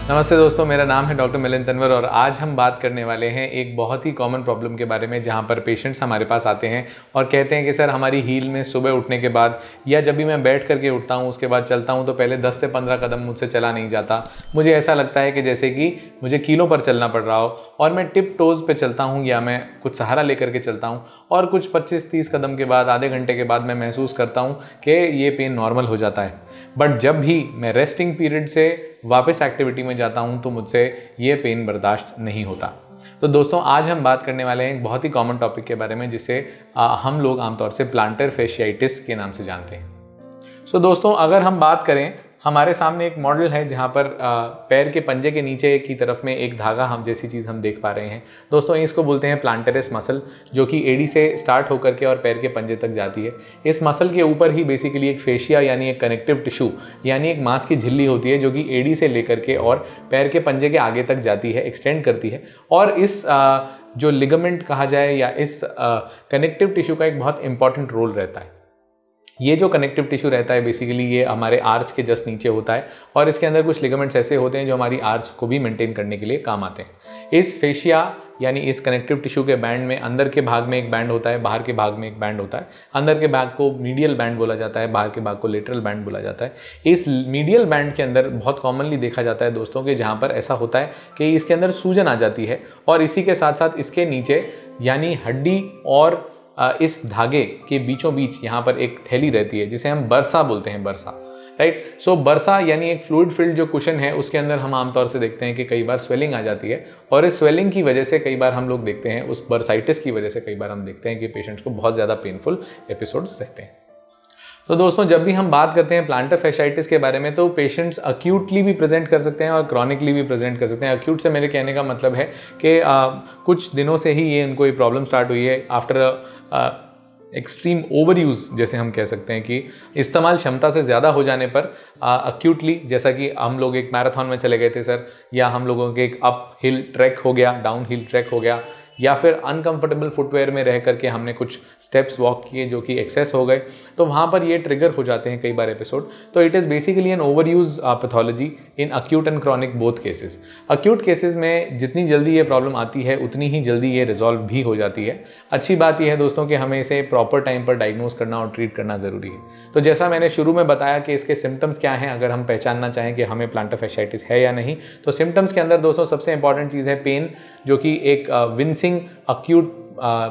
नमस्ते दोस्तों, मेरा नाम है डॉक्टर मिलिंद तनवर और आज हम बात करने वाले हैं एक बहुत ही कॉमन प्रॉब्लम के बारे में, जहां पर पेशेंट्स हमारे पास आते हैं और कहते हैं कि सर हमारी हील में सुबह उठने के बाद या जब भी मैं बैठ करके उठता हूं उसके बाद चलता हूं तो पहले 10 से 15 कदम मुझसे चला नहीं जाता। मुझे ऐसा लगता है कि जैसे कि मुझे कीलों पर चलना पड़ रहा हो और मैं टिप टोज़ पे चलता हूँ या मैं कुछ सहारा लेकर के चलता हूँ और कुछ 25-30 कदम के बाद, आधे घंटे के बाद मैं महसूस करता हूँ कि ये पेन नॉर्मल हो जाता है। बट जब भी मैं रेस्टिंग पीरियड से वापस एक्टिविटी में जाता हूं तो मुझसे ये पेन बर्दाश्त नहीं होता। तो दोस्तों, आज हम बात करने वाले हैं एक बहुत ही कॉमन टॉपिक के बारे में, जिसे हम लोग आमतौर से प्लांटर फेशियाइटिस के नाम से जानते हैं। सो दोस्तों, अगर हम बात करें, हमारे सामने एक मॉडल है जहां पर पैर के पंजे के नीचे की तरफ में एक धागा हम जैसी चीज़ हम देख पा रहे हैं। दोस्तों, इसको बोलते हैं प्लांटरस मसल, जो कि एडी से स्टार्ट होकर के और पैर के पंजे तक जाती है। इस मसल के ऊपर ही बेसिकली एक फेशिया यानी एक कनेक्टिव टिश्यू यानी एक मांस की झिल्ली होती है, जो कि एडी से लेकर के और पैर के पंजे के आगे तक जाती है, एक्सटेंड करती है। और इस जो लिगामेंट कहा जाए या इस कनेक्टिव टिश्यू का एक बहुत इंपॉर्टेंट रोल रहता है। ये जो कनेक्टिव टिश्यू रहता है बेसिकली ये हमारे आर्च के जस्ट नीचे होता है और इसके अंदर कुछ लिगामेंट्स ऐसे होते हैं जो हमारी आर्च को भी मेंटेन करने के लिए काम आते हैं। इस फेशिया यानी इस कनेक्टिव टिश्यू के बैंड में अंदर के भाग में एक बैंड होता है, बाहर के भाग में एक बैंड होता है। अंदर के भाग को मीडियल बैंड बोला जाता है, बाहर के भाग को लेटरल बैंड बोला जाता है। इस मीडियल बैंड के अंदर बहुत कॉमनली देखा जाता है दोस्तों कि जहाँ पर ऐसा होता है कि इसके अंदर सूजन आ जाती है और इसी के साथ साथ इसके नीचे यानी हड्डी और इस धागे के बीचों बीच यहाँ पर एक थैली रहती है जिसे हम बरसा बोलते हैं, बरसा, राइट। सो बरसा यानी एक फ्लूइड फिल्ड जो कुशन है उसके अंदर हम आमतौर से देखते हैं कि कई बार स्वेलिंग आ जाती है और इस स्वेलिंग की वजह से कई बार हम लोग देखते हैं, उस बर्साइटिस की वजह से कई बार हम देखते हैं कि पेशेंट्स को बहुत ज़्यादा पेनफुल एपिसोड्स रहते हैं। तो दोस्तों, जब भी हम बात करते हैं प्लांटर फेशियाइटिस के बारे में तो पेशेंट्स अक्यूटली भी प्रेजेंट कर सकते हैं और क्रॉनिकली भी प्रेजेंट कर सकते हैं। अक्यूट से मेरे कहने का मतलब है कि कुछ दिनों से ही ये इनको ये प्रॉब्लम स्टार्ट हुई है आफ्टर एक्सट्रीम ओवर यूज़, जैसे हम कह सकते हैं कि इस्तेमाल क्षमता से ज़्यादा हो जाने पर अक्यूटली, जैसा कि हम लोग एक मैराथन में चले गए थे सर, या हम लोगों के एक अप हिल ट्रैक हो गया, डाउन हिल ट्रैक हो गया, या फिर अनकंफर्टेबल फुटवेयर में रह करके हमने कुछ स्टेप्स वॉक किए जो कि एक्सेस हो गए, तो वहाँ पर ये ट्रिगर हो जाते हैं कई बार एपिसोड। तो it is basically an over use pathology in acute and chronic both cases. Acute cases में जितनी जल्दी ये प्रॉब्लम आती है उतनी ही जल्दी ये रिजॉल्व भी हो जाती है। अच्छी बात यह है दोस्तों कि हमें इसे प्रॉपर टाइम पर डायग्नोज करना और ट्रीट करना ज़रूरी है। तो जैसा मैंने शुरू में बताया कि इसके सिम्टम्स क्या हैं, अगर हम पहचानना चाहें कि हमें प्लांटर फेशियाइटिस है या नहीं, तो सिम्टम्स के अंदर दोस्तों सबसे इंपॉर्टेंट चीज़ है पेन, जो कि एक विंसिंग अक्यूट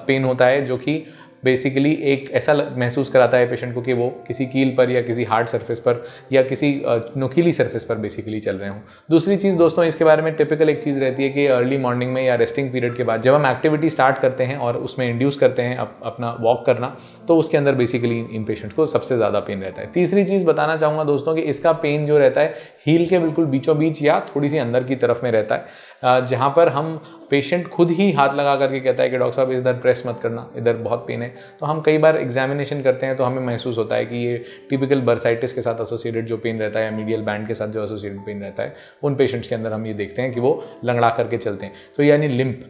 पेन होता है, जो कि बेसिकली एक ऐसा महसूस कराता है पेशेंट को कि वो किसी कील पर या किसी हार्ड सरफेस पर या किसी नुकीली सरफेस पर बेसिकली चल रहे हों। दूसरी चीज़ दोस्तों, इसके बारे में टिपिकल एक चीज़ रहती है कि अर्ली मॉर्निंग में या रेस्टिंग पीरियड के बाद जब हम एक्टिविटी स्टार्ट करते हैं और उसमें इंड्यूस करते हैं अपना वॉक करना, तो उसके अंदर बेसिकली इन पेशेंट्स को सबसे ज़्यादा पेन रहता है। तीसरी चीज़ बताना चाहूँगा दोस्तों कि इसका पेन जो रहता है हील के बिल्कुल बीचों बीच या थोड़ी सी अंदर की तरफ में रहता है, जहाँ पर हम पेशेंट खुद ही हाथ लगा करके कहता है कि डॉक्टर साहब इधर प्रेस मत करना, इधर बहुत पेन है। तो हम कई बार एग्जामिनेशन करते हैं तो हमें महसूस होता है कि ये टिपिकल बर्साइटिस के साथ एसोसिएटेड जो पेन रहता है या मीडियल बैंड के साथ जो एसोसिएटेड पेन रहता है, उन पेशेंट्स के अंदर हम ये देखते हैं कि वो लंगड़ा करके चलते हैं। तो यानी लिम्प,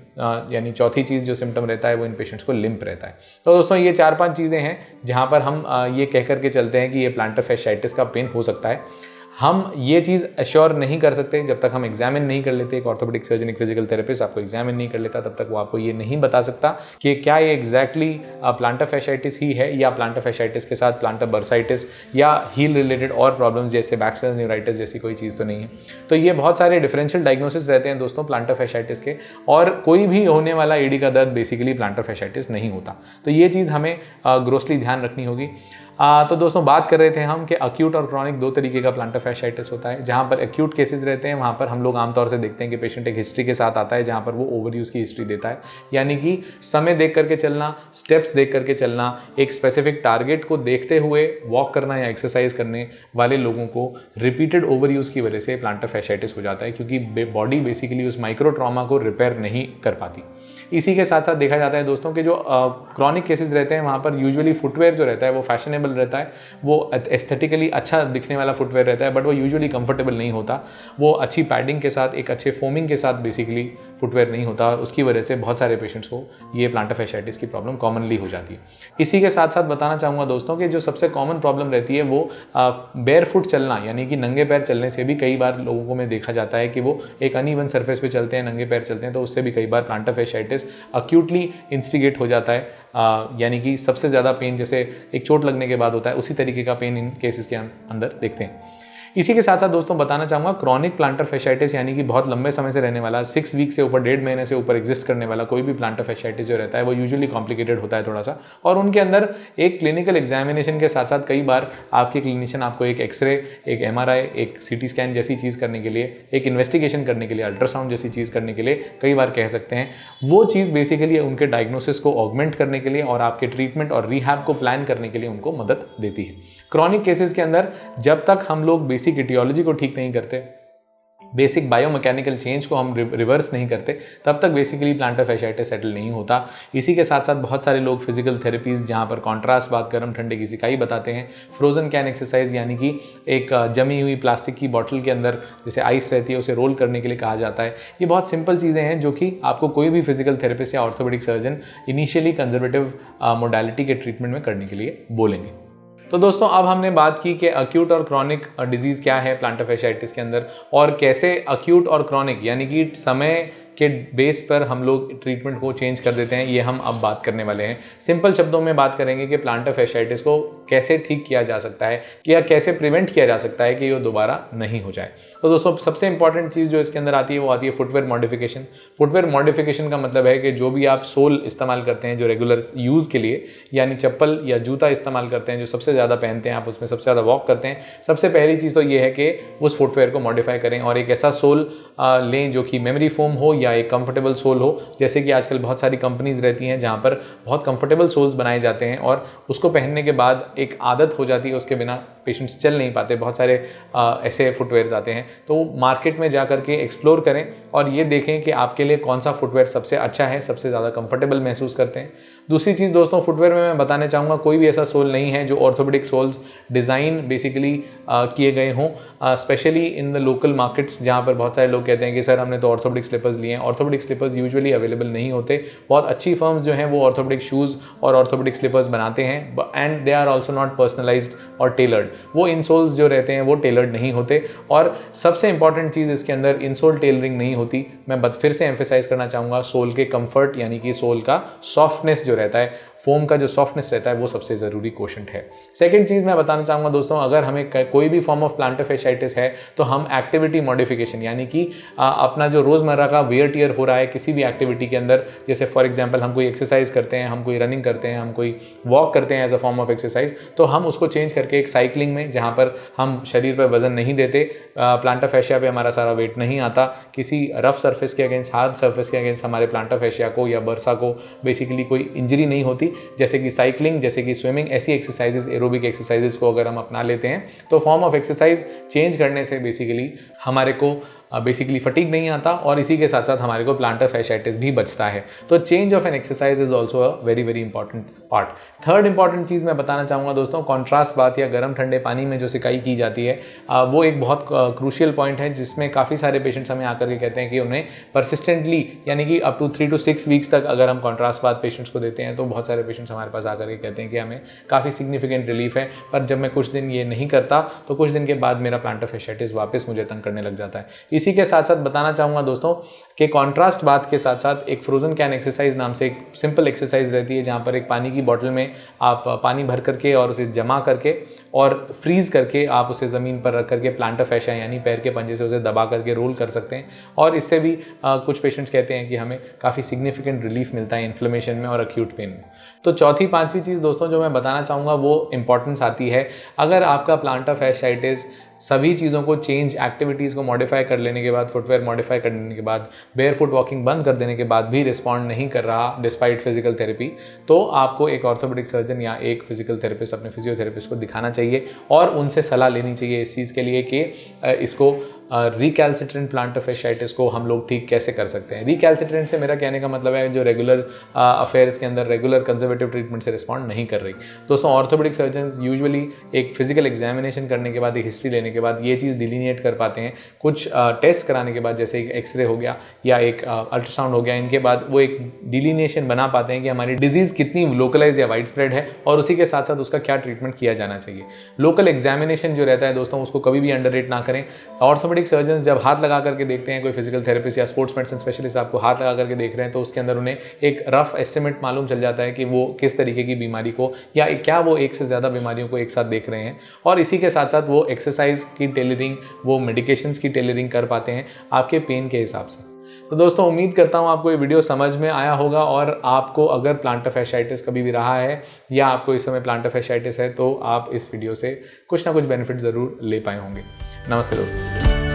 यानी चौथी चीज़ जो सिम्टम रहता है वो इन पेशेंट्स को लिम्प रहता है। तो दोस्तों, ये 4-5 चीज़ें हैं जहाँ पर हम ये कह करके चलते हैं कि ये प्लांटर फेशियाइटिस का पेन हो सकता है। हम ये चीज़ एश्योर नहीं कर सकते जब तक हम एग्जामिन नहीं कर लेते। एक ऑर्थोपेडिक सर्जन, एक फिजिकल थेरेपिस्ट आपको एग्जामिन नहीं कर लेता, तब तक वो आपको ये नहीं बता सकता कि क्या ये एग्जैक्टली प्लांटर फेशियाइटिस ही है या प्लांटर फेशियाइटिस के साथ प्लांटर बर्साइटिस या हील रिलेटेड और प्रॉब्लम्स जैसे बैक्सेलर न्यूराइटिस जैसी कोई चीज़ तो नहीं है। तो ये बहुत सारे डिफरेंशियल डायग्नोसिस रहते हैं दोस्तों प्लांटर फेशियाइटिस के, और कोई भी होने वाला एडी का दर्द बेसिकली प्लांटर फेशियाइटिस नहीं होता। तो ये चीज़ हमें ग्रोसली ध्यान रखनी होगी। तो दोस्तों, बात कर रहे थे हम कि अक्यूट और क्रॉनिक दो तरीके का प्लांटर फेशियाइटिस होता है। जहाँ पर अक्यूट केसेस रहते हैं वहाँ पर हम लोग आमतौर से देखते हैं कि पेशेंट एक हिस्ट्री के साथ आता है जहाँ पर वो ओवर यूज़ की हिस्ट्री देता है, यानी कि समय देख करके चलना, स्टेप्स देख करके चलना, एक स्पेसिफिक टारगेट को देखते हुए वॉक करना या एक्सरसाइज करने वाले लोगों को रिपीटेड ओवर यूज़ की वजह से प्लांटर फेशियाइटिस हो जाता है, क्योंकि बॉडी बेसिकली उस माइक्रो ट्रॉमा को रिपेयर नहीं कर पाती। इसी के साथ साथ देखा जाता है दोस्तों कि जो क्रॉनिक केसेस रहते हैं वहाँ पर यूजुअली फुटवेयर जो रहता है वो फैशनेबल रहता है, वो एस्थेटिकली अच्छा दिखने वाला फुटवेयर रहता है, बट वो यूजुअली कंफर्टेबल नहीं होता। वो अच्छी पैडिंग के साथ, एक अच्छे फोमिंग के साथ बेसिकली फुटवेयर नहीं होता और उसकी वजह से बहुत सारे पेशेंट्स को ये प्लांटर फैशियाटिस की प्रॉब्लम कॉमनली हो जाती है। इसी के साथ साथ बताना चाहूँगा दोस्तों कि जो सबसे कॉमन प्रॉब्लम रहती है वो बेयर फुट चलना, यानी कि नंगे पैर चलने से भी कई बार लोगों को में देखा जाता है कि वो एक अनइवन सरफेस पे चलते हैं, नंगे पैर चलते हैं, तो उससे भी कई बार प्लांटर फैशियाटिस अक्यूटली इंस्टिगेट हो जाता है, यानी कि सबसे ज़्यादा पेन जैसे एक चोट लगने के बाद होता है, उसी तरीके का पेन इन केसेस के अंदर देखते हैं। इसी के साथ साथ दोस्तों बताना चाहूँगा क्रॉनिक प्लांटर फैशियाटिस, यानी कि बहुत लंबे समय से रहने वाला, 6 वीक से ऊपर, 1.5 महीने से ऊपर एग्जिस्ट करने वाला कोई भी प्लांटर फैशियाटिस जो रहता है वो यूजुअली कॉम्प्लिकेटेड होता है थोड़ा सा, और उनके अंदर एक क्लिनिकल एग्जामिनेशन के साथ साथ कई बार आपके क्लिनिशियन आपको एक एक्सरे, एक MRI, एक CT स्कैन जैसी चीज़ करने के लिए, एक इन्वेस्टिगेशन करने के लिए, अल्ट्रासाउंड जैसी चीज़ करने के लिए कई बार कह सकते हैं। वो चीज़ बेसिकली उनके डायग्नोसिस को ऑगमेंट करने के लिए और आपके ट्रीटमेंट और रिहैब को प्लान करने के लिए उनको मदद देती है। क्रॉनिक केसेस के अंदर जब तक हम लोग बेसिक इटियोलॉजी को ठीक नहीं करते, बेसिक बायोमैकेनिकल चेंज को हम रिवर्स नहीं करते, तब तक बेसिकली प्लांटर फैशियाटिस सेटल नहीं होता। इसी के साथ साथ बहुत सारे लोग फिजिकल थेरेपीज़, जहाँ पर कॉन्ट्रास्ट बात गर्म ठंडे की सिकाई बताते हैं, फ्रोजन कैन एक्सरसाइज, यानी कि एक जमी हुई प्लास्टिक की बॉटल के अंदर जैसे आइस रहती है उसे रोल करने के लिए कहा जाता है। ये बहुत सिंपल चीज़ें हैं जो कि आपको कोई भी फिजिकल थेरेपिस्ट या orthopaedic surgeon initially conservative modality के ट्रीटमेंट में करने के लिए बोलेंगे। तो दोस्तों अब हमने बात की कि अक्यूट और क्रॉनिक डिजीज़ क्या है प्लांटर फैशियाटिस के अंदर, और कैसे अक्यूट और क्रॉनिक यानी कि समय के बेस पर हम लोग ट्रीटमेंट को चेंज कर देते हैं, ये हम अब बात करने वाले हैं। सिंपल शब्दों में बात करेंगे कि प्लांटर फैशियाटिस को कैसे ठीक किया जा सकता है या कैसे प्रिवेंट किया जा सकता है कि ये दोबारा नहीं हो जाए। तो दोस्तों सबसे इंपॉर्टेंट चीज़ जो इसके अंदर आती है वो आती है फुटवेयर मॉडिफिकेशन। फुटवेयर मॉडिफिकेशन का मतलब है कि जो भी आप सोल इस्तेमाल करते हैं जो रेगुलर यूज़ के लिए, यानी चप्पल या जूता इस्तेमाल करते हैं जो सबसे ज़्यादा पहनते हैं, आप उसमें सबसे ज़्यादा वॉक करते हैं, सबसे पहली चीज़ तो ये है कि उस फुटवेयर को मॉडिफाई करें और एक ऐसा सोल लें जो कि मेमोरी फोम हो या एक कंफर्टेबल सोल हो। जैसे कि आजकल बहुत सारी कंपनीज रहती हैं जहाँ पर बहुत कंफर्टेबल सोल्स बनाए जाते हैं और उसको पहनने के बाद एक आदत हो जाती है, उसके बिना पेशेंट्स चल नहीं पाते। बहुत सारे ऐसे फुटवेयर्स आते हैं, तो मार्केट में जा करके एक्सप्लोर करें और ये देखें कि आपके लिए कौन सा फुटवेयर सबसे अच्छा है, सबसे ज़्यादा कंफर्टेबल महसूस करते हैं। दूसरी चीज़ दोस्तों, फुटवेयर में मैं बताना चाहूँगा कोई भी ऐसा सोल नहीं है जो ऑर्थोपेडिक सोल्स डिज़ाइन बेसिकली किए गए हों, specially in the local markets जहाँ पर बहुत सारे लोग कहते हैं कि सर हमने तो ऑर्थोपेडिक स्लीपर्स लिए हैं। ऑर्थोपेडिक स्लीपर्स यूजुअली अवेलेबल नहीं होते। बहुत अच्छी फर्म्स जो हैं वो ऑर्थोपेडिक शूज़ और ऑर्थोपेडिक स्लीपर्स बनाते हैं and they are also not personalised और टेलर्ड। वो इंसोल्स जो रहते हैं वो टेलर्ड नहीं होते। और सबसे इंपॉर्टेंट चीज़ इसके अंदर इंसोल टेलरिंग नहीं होती। मैं फिर से एम्फेसाइज करना चाहूँगा, सोल के कंफर्ट यानी कि सोल का सॉफ्टनेस जो रहता है, फोम का जो सॉफ्टनेस रहता है वो सबसे ज़रूरी क्वेश्चन है। सेकंड चीज़ मैं बताना चाहूँगा दोस्तों, अगर हमें कोई भी फॉर्म ऑफ प्लांटर फैशियाटिस है तो हम एक्टिविटी मॉडिफिकेशन यानी कि अपना जो रोज़मर्रा का वेयर टियर हो रहा है किसी भी एक्टिविटी के अंदर, जैसे फॉर एग्जांपल हम कोई एक्सरसाइज करते हैं, हम कोई रनिंग करते हैं, हम कोई वॉक करते हैं as a form of exercise, तो हम उसको चेंज करके एक साइकिलिंग में, जहाँ पर हम शरीर पर वजन नहीं देते, प्लांटर फैशिया पे हमारा सारा वेट नहीं आता, किसी रफ सर्फेस के अगेंस्ट, हार्ड सर्फेस के अगेंस्ट हमारे प्लांटर फैशिया को या बर्सा को बेसिकली कोई इंजरी नहीं होती, जैसे कि साइकिलिंग, जैसे कि स्विमिंग, ऐसी एक्सरसाइजेस, एरोबिक एक्सरसाइजेस को अगर हम अपना लेते हैं तो फॉर्म ऑफ एक्सरसाइज चेंज करने से बेसिकली हमारे को बेसिकली फटीग नहीं आता और इसी के साथ साथ हमारे को प्लांटर फैशियाटिस भी बचता है। तो change of an exercise is also a very very important part. Third important चीज़ मैं बताना चाहूँगा दोस्तों, कॉन्ट्रास्ट बात या गर्म ठंडे पानी में जो सिकाई की जाती है वो एक बहुत क्रूशियल पॉइंट है, जिसमें काफ़ी सारे पेशेंट्स हमें आकर के कहते हैं कि उन्हें परसिस्टेंटली यानी कि अप टू 3 to 6 वीक्स तक अगर हम कॉन्ट्रास्ट बात पेशेंट्स को देते हैं तो बहुत सारे पेशेंट्स हमारे पास आकर के कहते हैं कि हमें काफ़ी सिग्निफिकेंट रिलीफ है, पर जब मैं कुछ दिन ये नहीं करता तो कुछ दिन के बाद मेरा प्लांटर फैशियाटिस वापस मुझे तंग करने लग जाता है। इसी के साथ साथ बताना चाहूँगा दोस्तों कि कॉन्ट्रास्ट बात के साथ साथ एक फ्रोजन कैन एक्सरसाइज नाम से एक सिंपल एक्सरसाइज रहती है, जहाँ पर एक पानी की बॉटल में आप पानी भर करके और उसे जमा करके और फ्रीज करके आप उसे ज़मीन पर रख करके प्लांटर फैशिया यानी पैर के पंजे से उसे दबा करके रोल कर सकते हैं और इससे भी कुछ पेशेंट्स कहते हैं कि हमें काफ़ी सिग्निफिकेंट रिलीफ मिलता है इन्फ्लेमेशन में और अक्यूट पेन में। तो चौथी पांचवी चीज़ दोस्तों जो मैं बताना चाहूँगा वो इंपॉर्टेंस आती है, अगर आपका प्लांटर फैशियाटिस सभी चीज़ों को चेंज, एक्टिविटीज़ को मॉडिफाई कर लेने के बाद, फुटवेयर मॉडिफाई कर लेने के बाद, बेयर फुट वॉकिंग बंद कर देने के बाद भी रिस्पॉन्ड नहीं कर रहा डिस्पाइट फिजिकल थेरेपी, तो आपको एक ऑर्थोपेडिक सर्जन या एक फिजिकल थेरेपिस्ट, अपने फिजियोथेरेपिस्ट को दिखाना चाहिए और उनसे सलाह लेनी चाहिए इस चीज़ के लिए कि इसको रिकैल्सिट्रेंट प्लांटर फैशाइटिस को हम लोग ठीक कैसे कर सकते हैं। रिकैल्सिट्रेंट से मेरा कहने का मतलब है जो रेगुलर अफेयर्स के अंदर रेगुलर कंजर्वेटिव ट्रीटमेंट से रिस्पॉन्ड नहीं कर रही। दोस्तों ऑर्थोपेडिक सर्जन्स यूजुअली एक फिजिकल एग्जामिनेशन करने के बाद, एक हिस्ट्री लेने के बाद ये चीज़ डिलीनिएट कर पाते हैं। कुछ टेस्ट कराने के बाद, जैसे एक एक्सरे हो गया या एक अल्ट्रासाउंड हो गया, इनके बाद वो एक डिलीनिएशन बना पाते हैं कि हमारी डिजीज़ कितनी लोकलाइज या वाइड स्प्रेड है और उसी के साथ साथ उसका क्या ट्रीटमेंट किया जाना चाहिए। लोकल एग्जामिनेशन जो रहता है दोस्तों, उसको कभी भी अंडररेट ना करें। ऑर्थोपेडिक सर्जन्स जब हाथ लगा करके देखते हैं, कोई फिजिकल थेरेपिस्ट या स्पोर्ट्स मेडिसिन स्पेशलिस्ट आपको हाथ लगा करके देख रहे हैं, तो उसके अंदर उन्हें एक रफ एस्टिमेट मालूम चल जाता है कि वो किस तरीके की बीमारी को या क्या वो एक से ज़्यादा बीमारियों को एक साथ देख रहे हैं। और इसी के साथ साथ वो एक्सरसाइज की टेलरिंग, वो मेडिकेशंस की टेलरिंग कर पाते हैं आपके पेन के हिसाब से। तो दोस्तों उम्मीद करता हूँ आपको ये वीडियो समझ में आया होगा और आपको अगर प्लांटर फैशाइटिस कभी भी रहा है या आपको इस समय प्लांटर फैशाइटिस है तो आप इस वीडियो से कुछ ना कुछ बेनिफिट ज़रूर ले पाए होंगे। नमस्ते दोस्तों।